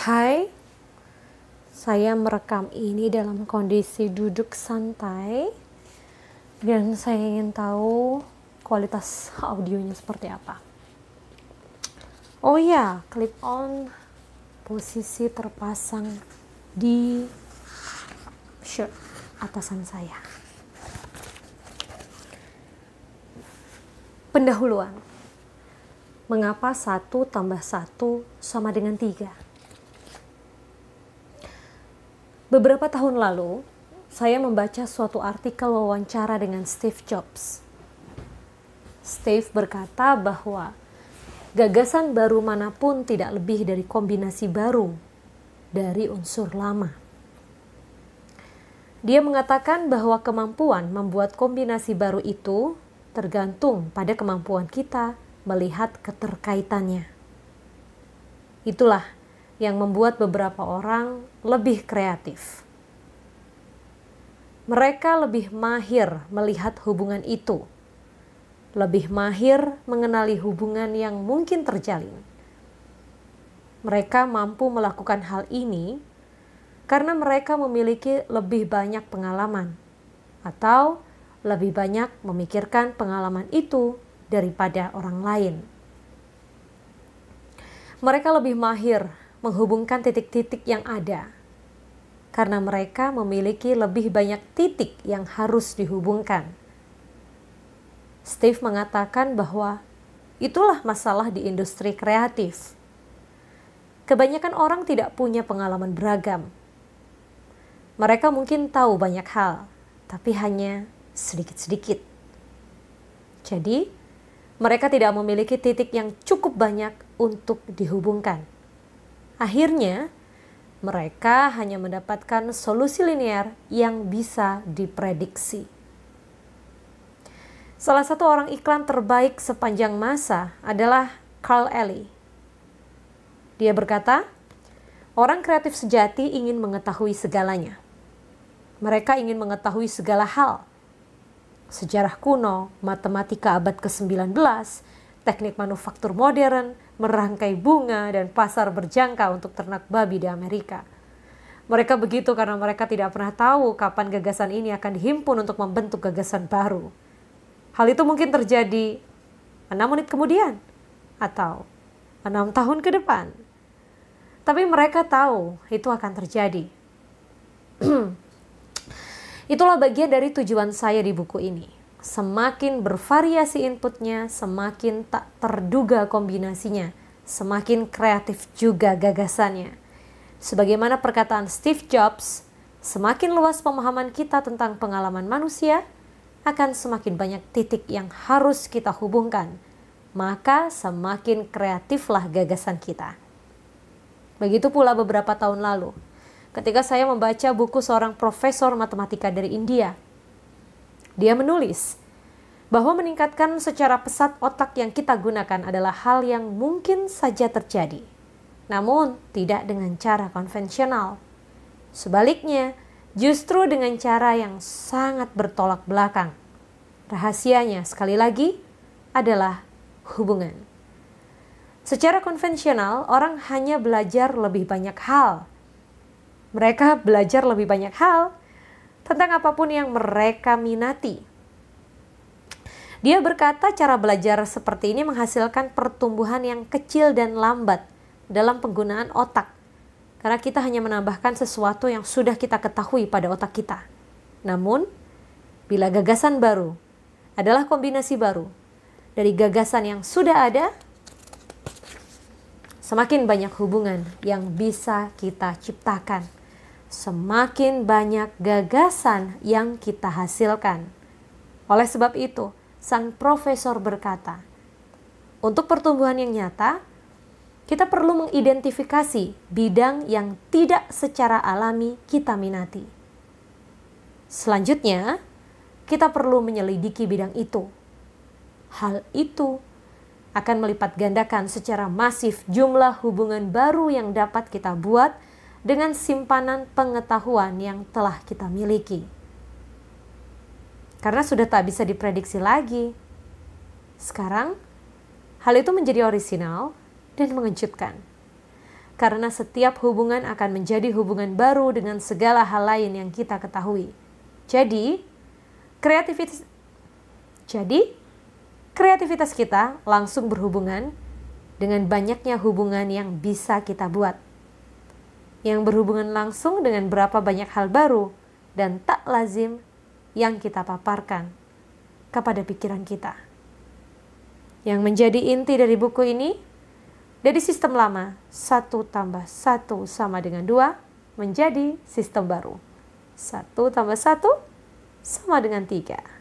Hai, saya merekam ini dalam kondisi duduk santai dan saya ingin tahu kualitas audionya seperti apa. Oh ya, clip on posisi terpasang di shirt atasan saya. Pendahuluan. Mengapa 1 tambah 1 sama dengan 3? Beberapa tahun lalu, saya membaca suatu artikel wawancara dengan Steve Jobs. Steve berkata bahwa gagasan baru manapun tidak lebih dari kombinasi baru dari unsur lama. Dia mengatakan bahwa kemampuan membuat kombinasi baru itu tergantung pada kemampuan kita melihat keterkaitannya. Itulah yang membuat beberapa orang lebih kreatif. Mereka lebih mahir melihat hubungan itu, lebih mahir mengenali hubungan yang mungkin terjalin. Mereka mampu melakukan hal ini karena mereka memiliki lebih banyak pengalaman, atau lebih banyak memikirkan pengalaman itu daripada orang lain. Mereka lebih mahir menghubungkan titik-titik yang ada, karena mereka memiliki lebih banyak titik yang harus dihubungkan. Steve mengatakan bahwa itulah masalah di industri kreatif. Kebanyakan orang tidak punya pengalaman beragam. Mereka mungkin tahu banyak hal, tapi hanya sedikit-sedikit. Jadi, mereka tidak memiliki titik yang cukup banyak untuk dihubungkan. Akhirnya, mereka hanya mendapatkan solusi linear yang bisa diprediksi. Salah satu orang iklan terbaik sepanjang masa adalah Carl Ely. Dia berkata, orang kreatif sejati ingin mengetahui segalanya. Mereka ingin mengetahui segala hal. Sejarah kuno, matematika abad ke-19, teknik manufaktur modern, merangkai bunga, dan pasar berjangka untuk ternak babi di Amerika. Mereka begitu karena mereka tidak pernah tahu kapan gagasan ini akan dihimpun untuk membentuk gagasan baru. Hal itu mungkin terjadi 6 menit kemudian, atau 6 tahun ke depan. Tapi mereka tahu itu akan terjadi. Itulah bagian dari tujuan saya di buku ini. Semakin bervariasi inputnya, semakin tak terduga kombinasinya, semakin kreatif juga gagasannya. Sebagaimana perkataan Steve Jobs, semakin luas pemahaman kita tentang pengalaman manusia, akan semakin banyak titik yang harus kita hubungkan, maka semakin kreatiflah gagasan kita. Begitu pula beberapa tahun lalu, ketika saya membaca buku seorang profesor matematika dari India. Dia menulis bahwa meningkatkan secara pesat otak yang kita gunakan adalah hal yang mungkin saja terjadi, namun tidak dengan cara konvensional. Sebaliknya, justru dengan cara yang sangat bertolak belakang. Rahasianya, sekali lagi, adalah hubungan. Secara konvensional, orang hanya belajar lebih banyak hal. Mereka belajar lebih banyak hal tentang apapun yang mereka minati. Dia berkata cara belajar seperti ini menghasilkan pertumbuhan yang kecil dan lambat dalam penggunaan otak. Karena kita hanya menambahkan sesuatu yang sudah kita ketahui pada otak kita. Namun, bila gagasan baru adalah kombinasi baru dari gagasan yang sudah ada, semakin banyak hubungan yang bisa kita ciptakan. Semakin banyak gagasan yang kita hasilkan. Oleh sebab itu, sang profesor berkata, untuk pertumbuhan yang nyata, kita perlu mengidentifikasi bidang yang tidak secara alami kita minati. Selanjutnya, kita perlu menyelidiki bidang itu. Hal itu akan melipat gandakan secara masif jumlah hubungan baru yang dapat kita buat dengan simpanan pengetahuan yang telah kita miliki. Karena sudah tak bisa diprediksi lagi. Sekarang, hal itu menjadi orisinal dan mengejutkan. karena setiap hubungan akan menjadi hubungan baru dengan segala hal lain yang kita ketahui. Jadi, kreativitas kita langsung berhubungan dengan banyaknya hubungan yang bisa kita buat. Yang berhubungan langsung dengan berapa banyak hal baru dan tak lazim yang kita paparkan kepada pikiran kita. Yang menjadi inti dari buku ini, dari sistem lama, 1 tambah 1 sama dengan 2, menjadi sistem baru. 1 tambah 1 sama dengan 3.